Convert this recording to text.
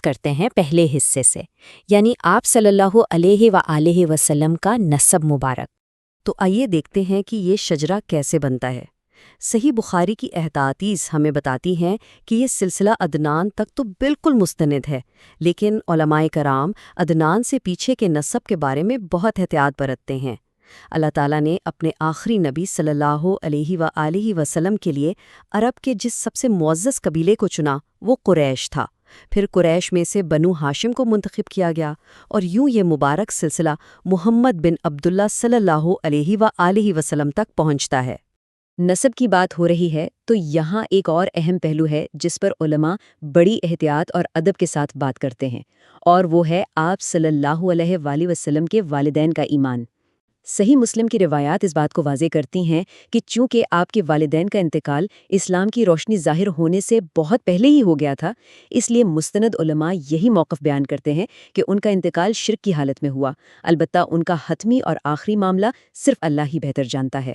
کرتے ہیں پہلے حصے سے، یعنی آپ صلی اللہ علیہ وآلہ وسلم کا نسب مبارک۔ تو آئیے دیکھتے ہیں کہ یہ شجرہ کیسے بنتا ہے۔ صحیح بخاری کی احادیث ہمیں بتاتی ہیں کہ یہ سلسلہ عدنان تک تو بالکل مستند ہے، لیکن علماء کرام عدنان سے پیچھے کے نسب کے بارے میں بہت احتیاط برتتے ہیں۔ اللہ تعالیٰ نے اپنے آخری نبی صلی اللہ علیہ وآلہ وسلم کے لیے عرب کے جس سب سے معزز قبیلے کو چنا وہ قریش تھا۔ پھر قریش میں سے بنو ہاشم کو منتخب کیا گیا، اور یوں یہ مبارک سلسلہ محمد بن عبداللہ صلی اللہ علیہ وآلہ وسلم تک پہنچتا ہے۔ نسب کی بات ہو رہی ہے تو یہاں ایک اور اہم پہلو ہے جس پر علماء بڑی احتیاط اور ادب کے ساتھ بات کرتے ہیں، اور وہ ہے آپ صلی اللہ علیہ وآلہ وسلم کے والدین کا ایمان۔ صحیح مسلم کی روایات اس بات کو واضح کرتی ہیں کہ چونکہ آپ کے والدین کا انتقال اسلام کی روشنی ظاہر ہونے سے بہت پہلے ہی ہو گیا تھا، اس لیے مستند علماء یہی موقف بیان کرتے ہیں کہ ان کا انتقال شرک کی حالت میں ہوا، البتہ ان کا حتمی اور آخری معاملہ صرف اللہ ہی بہتر جانتا ہے۔